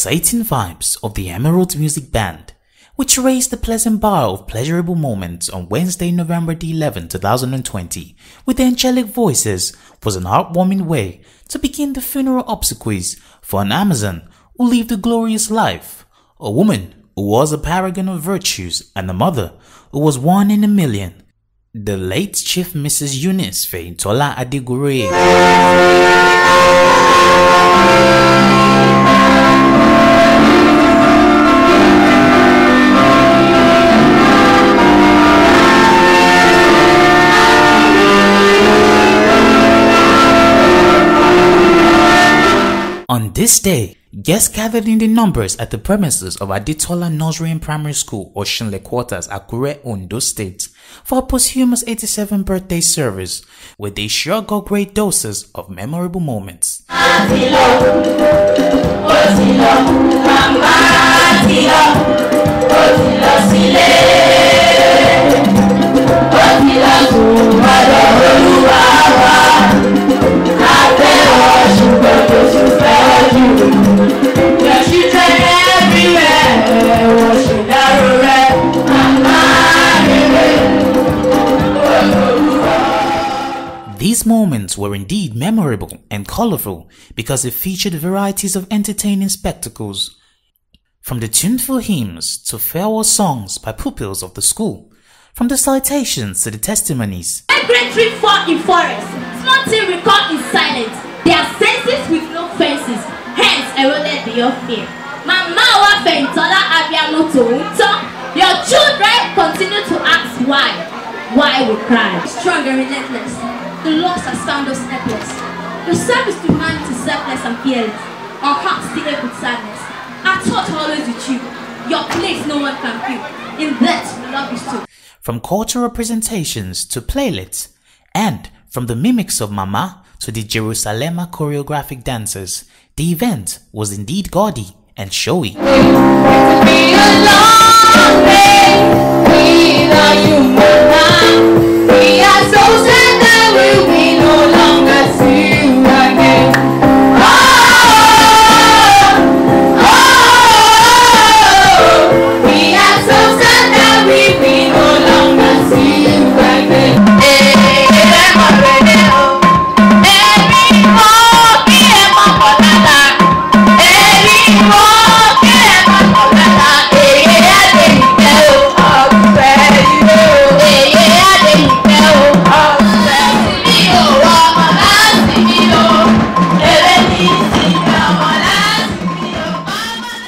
pulsating vibes of the Emerald Music Band, which raised the pleasant bar of pleasurable moments on Wednesday, November the 11th, 2020, with the angelic voices, was an heartwarming way to begin the funeral obsequies for an Amazon who lived a glorious life, a woman who was a paragon of virtues, and a mother who was one in a million. The late Chief Mrs. Eunice Fayemi Adegoroye. On this day, guests gathered in the numbers at the premises of Ademola Nursery and Primary School, Oshinle Quarters, Akure, Ondo State, for a posthumous 87th birthday service, where they sure got great doses of memorable moments. These moments were indeed memorable and colorful because it featured varieties of entertaining spectacles, from the tuneful hymns to farewell songs by pupils of the school, from the citations to the testimonies. A great tree fall in forest, small thing record in silence. There are senses with no fences, hence eroded beyond fear. Mama wa fentola abiano to your children continue to ask why we cry. Strong and relentless, the loss has found us helpless. Your service to humanity is selfless and fearless. Our hearts still ache with sadness. Our thoughts are always with you. Your place no one can fill. In that we love you too. From cultural presentations to playlists, and from the mimics of Mama to the Jerusalem choreographic dancers, the event was indeed gaudy and showy.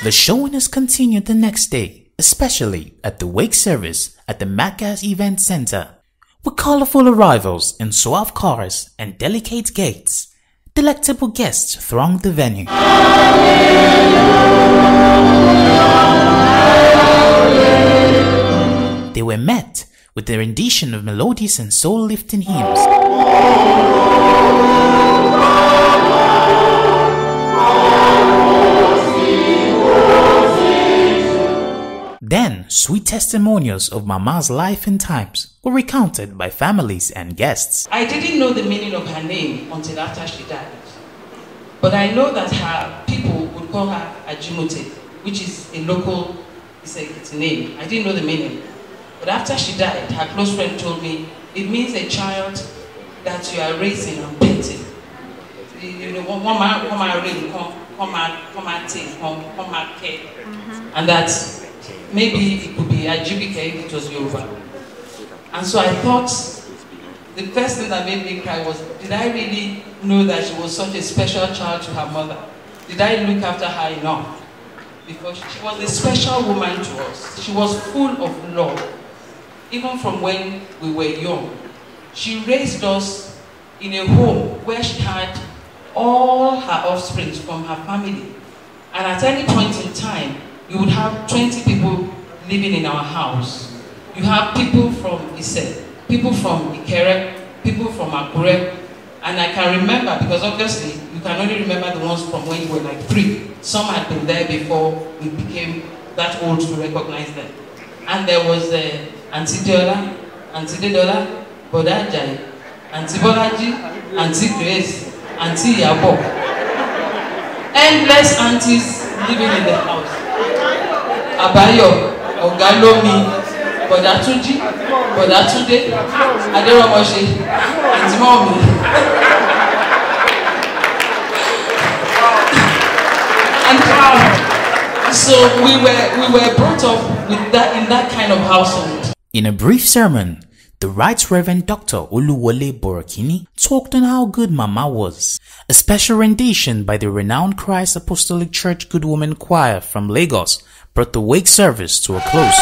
The showing has continued the next day, especially at the wake service at the Magas Event Center. With colorful arrivals in suave cars and delicate gaits, delectable guests thronged the venue. They were met with the rendition of melodious and soul-lifting hymns. Then, sweet testimonials of Mama's life and times were recounted by families and guests. I didn't know the meaning of her name until after she died. But I know that her people would call her Ajimote, which is a local, it's a name. I didn't know the meaning. But after she died, her close friend told me, it means a child that you are raising and painting. You know, and that maybe it could be Ajibike if it was Yoruba. And so I thought, the first thing that made me cry was, did I really know that she was such a special child to her mother? Did I look after her enough? Because she was a special woman to us. She was full of love, even from when we were young. She raised us in a home where she had all her offspring from her family. And at any point in time, you would have 20 people living in our house. You have people from Ise, people from Ikere, people from Akure. And I can remember, because obviously you can only remember the ones from when you were like 3. Some had been there before we became that old to recognize them. And there was Auntie Deola, Auntie Dedola, Boda Jai, Auntie Bolaji, Auntie Grace, Auntie Yabo. Endless aunties living in the house. Abayo, Ogalomi, Bodatunji, Bodatunde, Ademola, and Mommy. And so we were brought up with that in that kind of household. In a brief sermon, the Right Reverend Dr. Oluwole Borokini talked on how good Mama was. A special rendition by the renowned Christ Apostolic Church Good Woman Choir from Lagos brought the wake service to a close.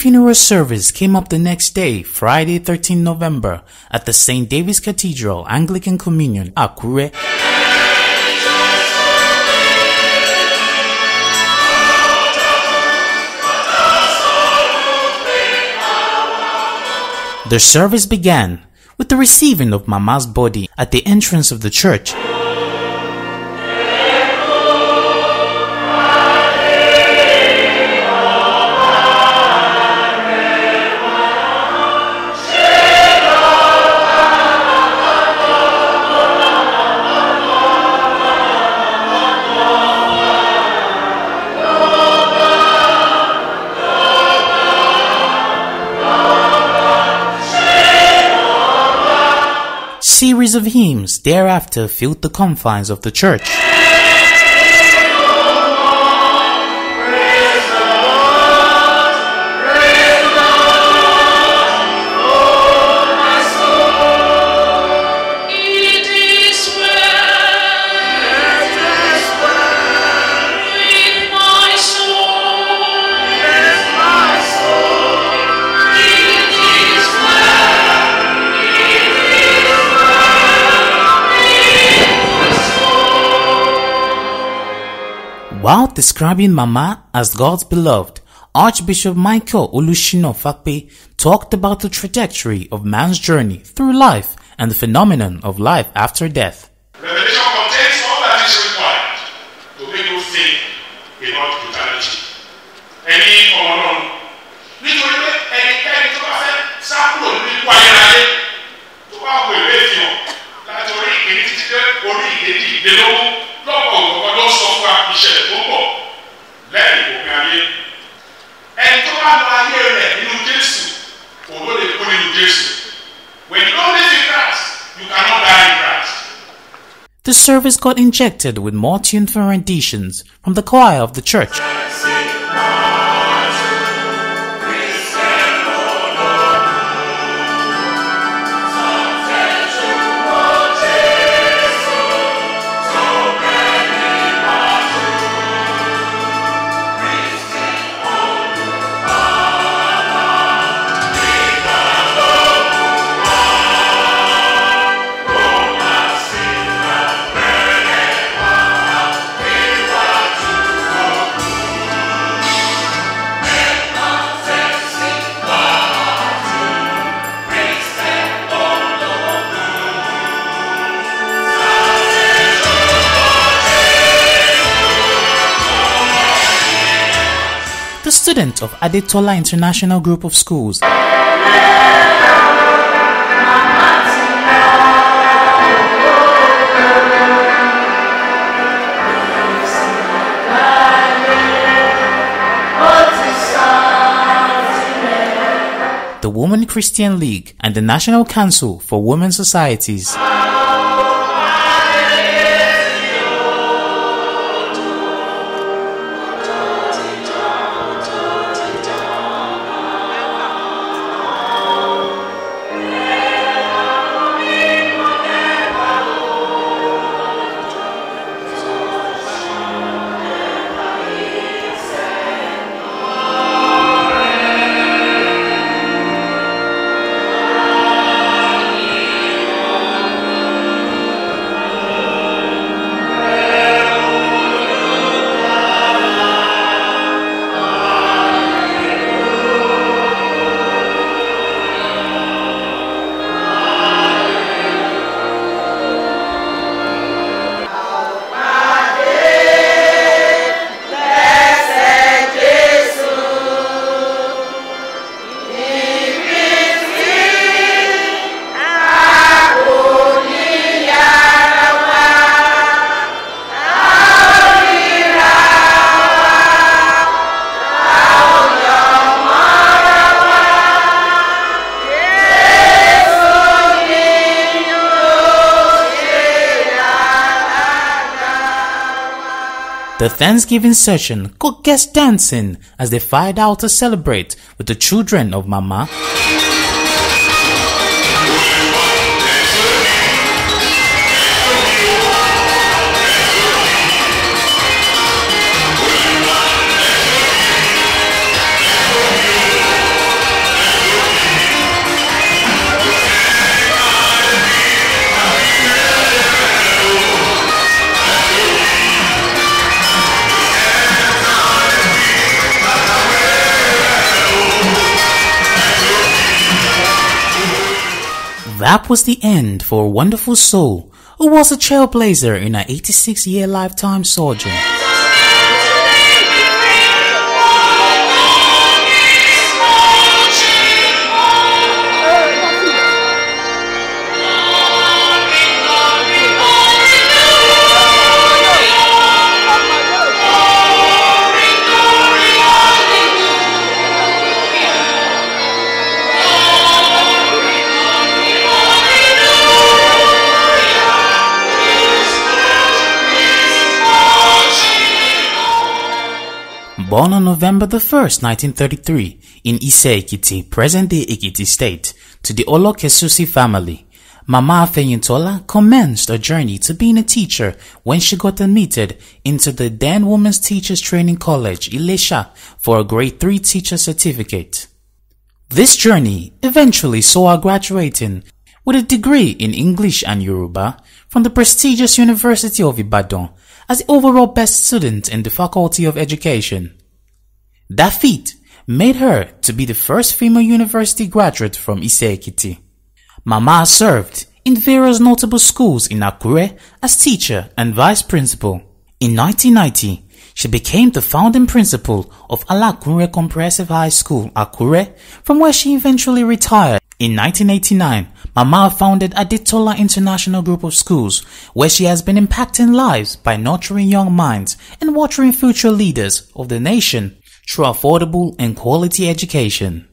Funeral service came up the next day, Friday 13 November, at the St. David's Cathedral Anglican Communion, Akure. The service began with the receiving of Mama's body at the entrance of the church. Series of hymns thereafter filled the confines of the church. While describing Mama as God's beloved, Archbishop Michael Olushino Fakpe talked about the trajectory of man's journey through life and the phenomenon of life after death. Revelation contains all that is required to make you think about eternity. Any ọmọlọ́run nítorí pé ẹnikẹ́ni tó bá fẹ́ sákúrò nípa ayérayé tó bá wọ ìwé ìfihàn láti orí ìkíní títí dé orí ìkejì ìdélógún lọ́pọ̀ òkòkò ló sọ fún wa ìṣẹ̀lẹ̀ tó ń bọ̀ lẹ́yìn òpin ayé. Ẹni tó bá lọ ayé rẹ̀ nínú Jésù òun ló lè kú nínú Jésù. When you don't live in Christ, you cannot die in Christ. The service got injected with more tuneful renditions from the choir of the church. The student of Ademola International Group of Schools, the Women Christian League, and the National Council for Women Societies. The Thanksgiving session got guests dancing as they fired out to celebrate with the children of Mama. That was the end for a wonderful soul who was a trailblazer in her 86-year lifetime sojourn. Born on November the 1st, 1933, in Ise-Ekiti, present-day Ekiti State, to the Olokesusi family, Mama Fayemi commenced a journey to being a teacher when she got admitted into the then Women's Teachers Training College, Ilesha, for a Grade 3 teacher certificate. This journey eventually saw her graduating with a degree in English and Yoruba from the prestigious University of Ibadan as the overall best student in the Faculty of Education. That feat made her to be the first female university graduate from Ise-Ekiti. Mama served in various notable schools in Akure as teacher and vice principal. In 1990, she became the founding principal of Alakure Comprehensive High School, Akure, from where she eventually retired. In 1989, Mama founded Ademola International Group of Schools, where she has been impacting lives by nurturing young minds and watering future leaders of the nation through affordable and quality education.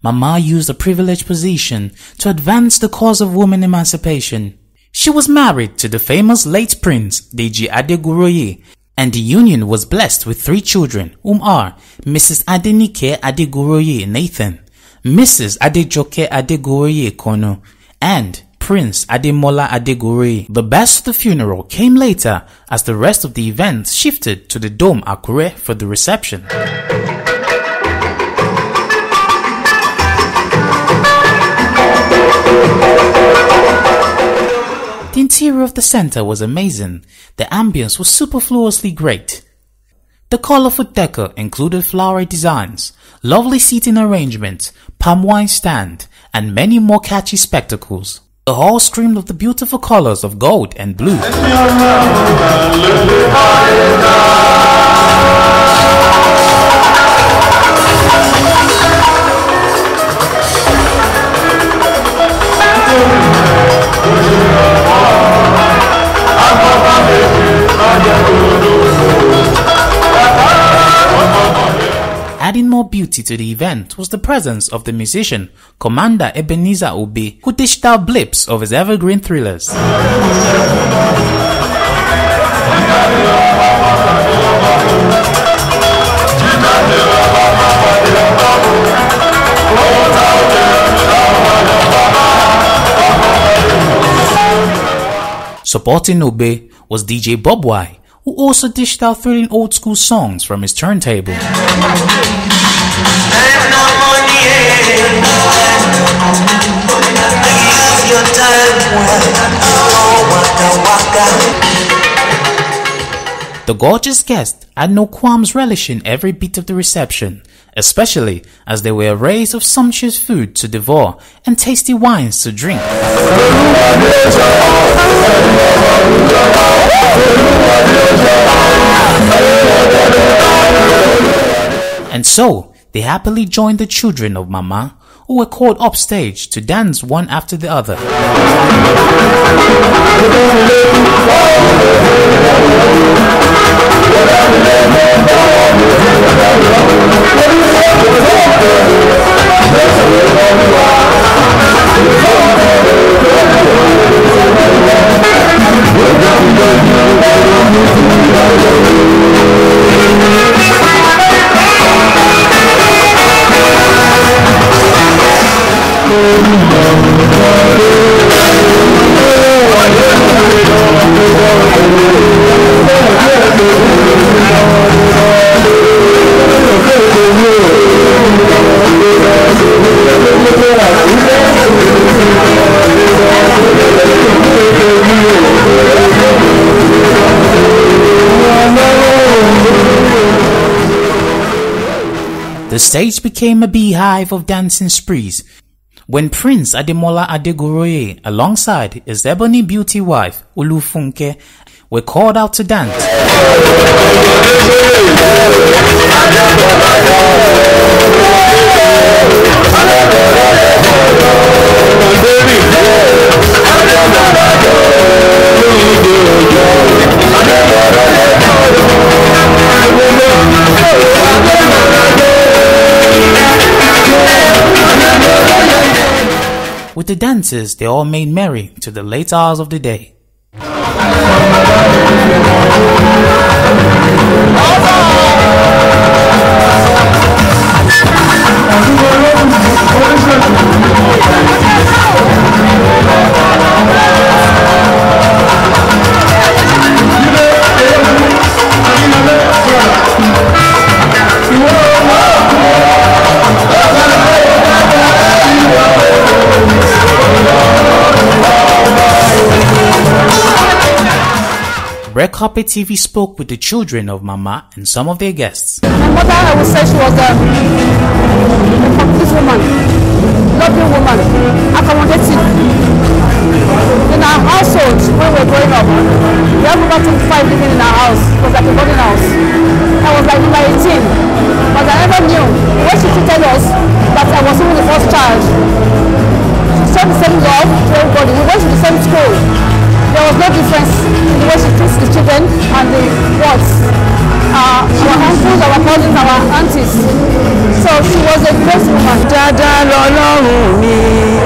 Mama used a privileged position to advance the cause of women emancipation. She was married to the famous late Prince Deji Adegoroye, and the union was blessed with 3 children, whom are Mrs. Adegoroye-Nathan, Mrs. Adejoke Adegoroye-Kono, and Prince Ademola Adegoroye. The best of the funeral came later as the rest of the events shifted to the Dome Akure for the reception. The interior of the center was amazing. The ambience was superfluously great. The colorful decor included flowery designs, lovely seating arrangements, palm wine stand, and many more catchy spectacles. The hall screamed of the beautiful colors of gold and blue. Adding more beauty to the event was the presence of the musician, Commander Ebenezer Obey, who dished out blips of his evergreen thrillers. Supporting Obey was DJ Bob Y, who also dished out thrilling old school songs from his turntable. The gorgeous guests had no qualms relishing every bit of the reception, especially as there were arrays of sumptuous food to devour and tasty wines to drink. And so, they happily joined the children of Mama, who were called upstage to dance one after the other. The stage became a beehive of dancing sprees when Prince Ademola Adegoroye, alongside his ebony beauty wife Olufunke, were called out to dance. With the dancers, they all made merry to the late hours of the day. Redcarpet TV spoke with the children of Mama and some of their guests. My mother, I would say she was a complete woman, lovely woman, accommodating. In our household, when we were growing up, we have about 25 living in our house. It was like a boarding house. I was like number 18, but I never knew when she treated us that I was even the first child. She showed the same love to everybody. We went to the same school. There was no difference in the way she treats the children and the wards. Our uncles, our cousins, our aunties. So she was a great woman. Dada lọ́lọ́run mi,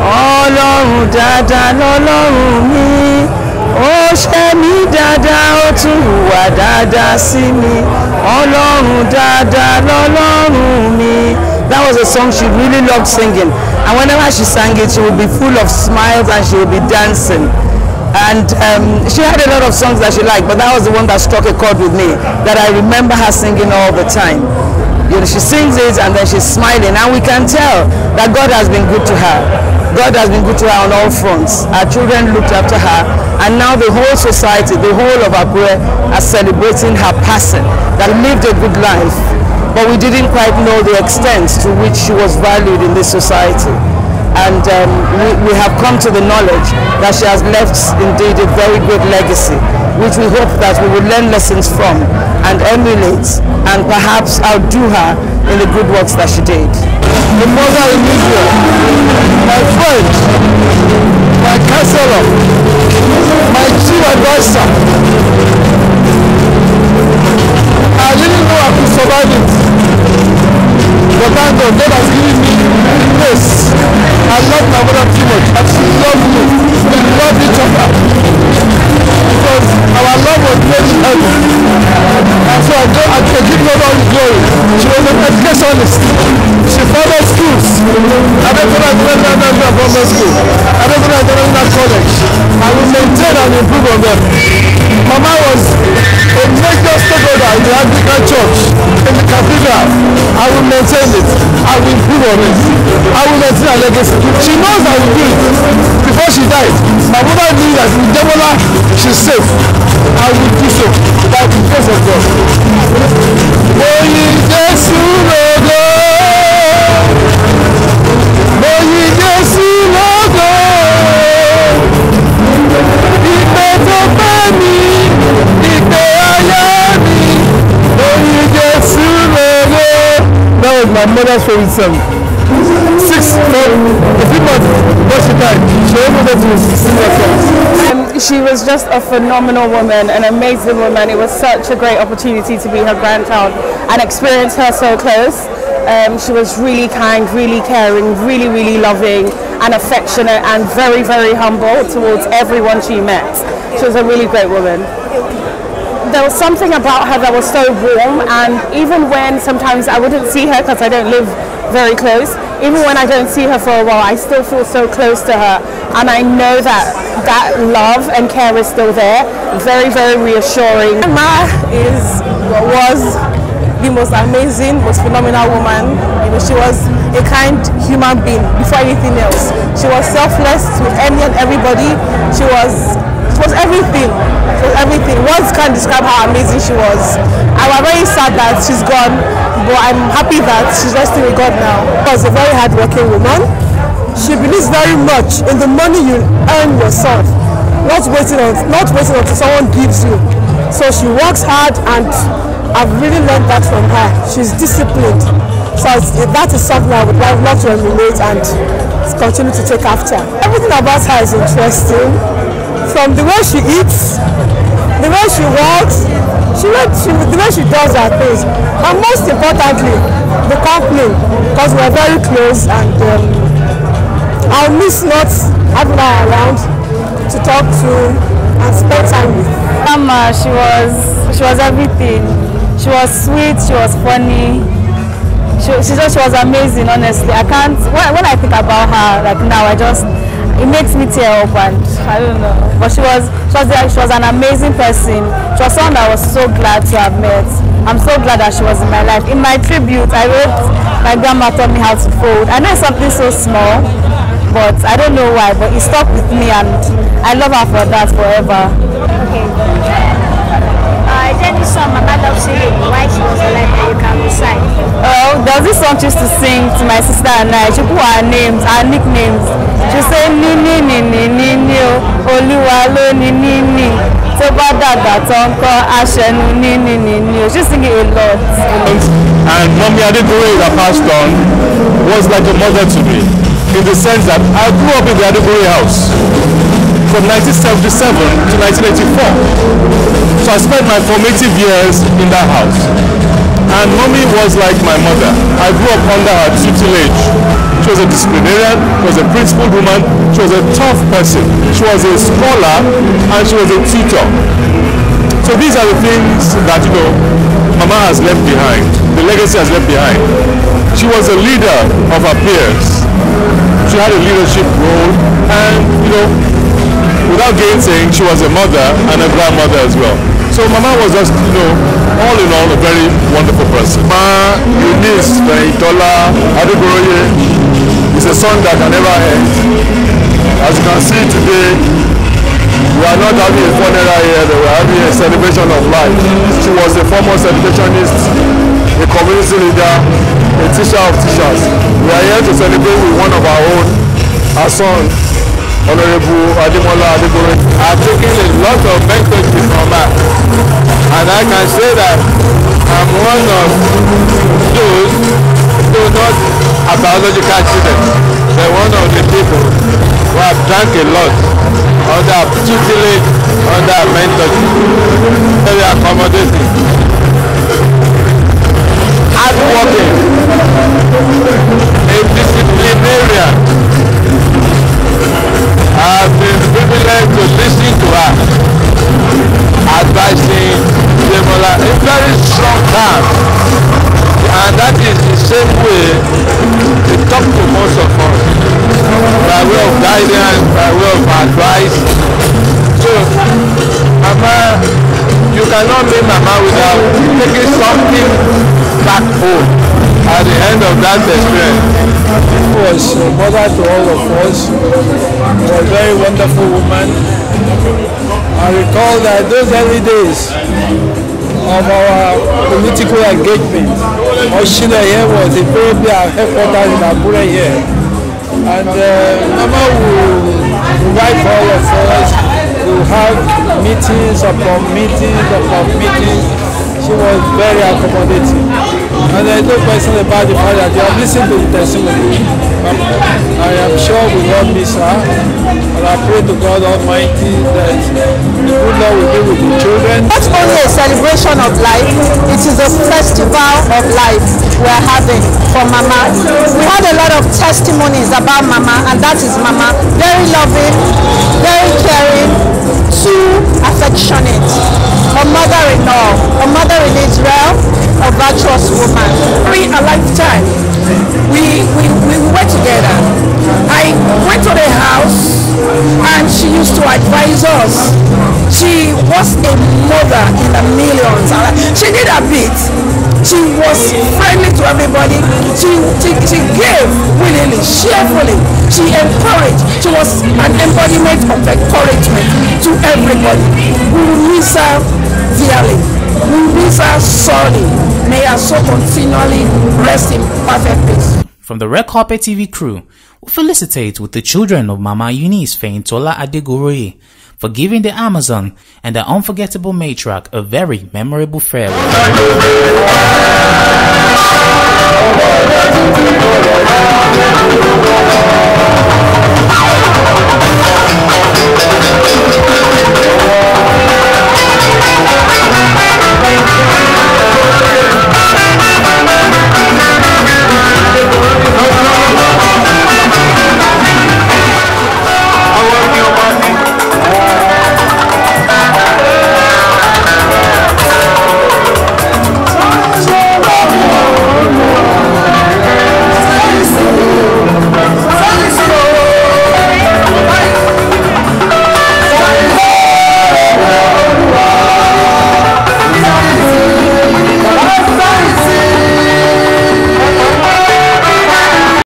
Ọlọ́run dada lọ́lọ́run mi, ó ṣe mí dada, ó tún hùwà dada sí mi, Ọlọ́run dada lọ́lọ́run mi. That was a song she really loved singing, and whenever she sang it, she would be full of smiles and she would be dancing. And she had a lot of songs that she liked, but that was the one that struck a chord with me, that I remember her singing all the time. You know, she sings it and then she's smiling, and we can tell that God has been good to her. God has been good to her on all fronts. Our children looked after her, and now the whole society, the whole of Akure are celebrating her passing, that lived a good life. But we didn't quite know the extent to which she was valued in this society. And we have come to the knowledge that she has left indeed a very great legacy, which we hope that we will learn lessons from and emulate and perhaps outdo her in the good works that she did. The mother in Israel, my friend, my counselor, my chief advisor. I didn't know I could survive it. But thank God, God has given me grace. I love my mother too much, and she loved me. We love each other. Because our love was very heavy. And so I give God all the glory. She was an educationist. She founded schools. Ademola Government School. Ademola Government College. I will maintain and improve on them. Mama was a major stakeholder in the Anglican Church, in the cathedral. I will maintain it. I will improve on it. I will maintain her legacy. She knows I will do it. Before she died, my mother knew that in Ademola, she's safe. I will do so by the grace of God. Oyin Jesu logo. Oyin Jesu logo. Ìpè tó pẹ́ mi, ìpè ayé mi. Oyin Jesu logo. That was my mother's favorite song. 6 months, a few months before she died, she able to sing that song. She was just a phenomenal woman, an amazing woman. It was such a great opportunity to be her grandchild and experience her so close. She was really kind, really caring, really, really loving and affectionate and very, very humble towards everyone she met. She was a really great woman. There was something about her that was so warm, and even when sometimes I wouldn't see her because I don't live very close, even when I don't see her for a while, I still feel so close to her, and I know that that love and care is still there. Very, very reassuring. Mama was the most amazing, most phenomenal woman. You know, she was a kind human being before anything else. She was selfless to any and everybody. She was everything. She was everything. Words can't describe how amazing she was. I was very sad that she's gone, but I'm happy that she's resting with God now. She was a very hardworking woman. She believes very much in the money you earn yourself, not waiting until someone gives you. So she works hard, and I've really learned that from her. She's disciplined. So that is something I would love to emulate and continue to take after. Everything about her is interesting. From the way she eats, the way she walks, the way she does her things. And most importantly, the company, because we're very close, and I'll miss not having her around to talk to and spend time with. Mama, she was everything. She was sweet, she was funny. She was amazing, honestly. I can't, when I think about her, like now, it makes me tear up, and I don't know. But she was an amazing person. She was someone that I was so glad to have met. I'm so glad that she was in my life. In my tribute, I wrote, my grandma taught me how to fold. I know it's something so small, but I don't know why, but it stuck with me, and I love her for that forever. Okay. Is there any song Mama loves singing while she was alive that you can recite? There was this song she used to sing to my sister and I. She put our names, our nicknames. She would say, Nini, Nini, Nini, Oluwalo, Nini, Nini. So bad that Tonko, Ashenu, Nini, Nini. She sing it a lot. And Mommy Adegoroye that passed on was like a mother to me, in the sense that I grew up in the Adegoroye house from 1977 to 1984. So I spent my formative years in that house. And Mommy was like my mother. I grew up under her tutelage. She was a disciplinarian, she was a principled woman, she was a tough person, she was a scholar, and she was a tutor. So these are the things that, Mama has left behind, the legacy has left behind. She was a leader of her peers. She had a leadership role, and, without gainsaying, she was a mother and a grandmother as well. So Mama was just, all in all, a very wonderful person. Ma Eunice Ademola Adegoroye is a song that can never end. As you can see today, we are not having a funeral here, we are having a celebration of life. She was a former celebrationist, a community leader, a teacher of teachers. We are here to celebrate with one of our own, our son, Honorable Ademola Adegoroye. I've taken a lot of mentorship from her, and I can say that I'm one of those who not a biological children, but one of the people who have drank a lot under tutelage, under mentorship. Very accommodating, hardworking, a disciplinarian. I've been privileged to listen to her, advising Ademola, a very strong hand, and that is the same way they talk to most of us, by way of guidance, by way of advice. So, Mama, you cannot meet Mama without taking something back home at the end of that experience. She was a mother to all of us. She was a very wonderful woman. I recall that those early days of our political engagement, Oshina here was the probably our headquarters in Abure here. And Mama will provide for all of us. We'll have meetings upon meetings upon meetings. She was very accommodating. And there's no question about the fact that you have listened to the testimony. I am sure we will miss her. And I pray to God Almighty that the good Lord will be with the children. Not only a celebration of life, it is a festival of life we're having for Mama. We had a lot of testimonies about Mama, and that is Mama. Very loving, very caring, too affectionate. a mother-in-law, a mother in Israel, a virtuous woman. During a lifetime, we were together. I went to the house and she used to advise us. She was a mother in the millions. She did a bit. She was friendly to everybody. She gave willingly, cheerfully. She encouraged. She was an embodiment of encouragement to everybody. We will miss her dearly. We will miss her sorely. May her soul continually rest in perfect peace. From the Redcarpet TV crew, we felicitate with the children of Mama Eunice Fayintola Adegoroye for giving the Amazon and the unforgettable matriarch a very memorable farewell.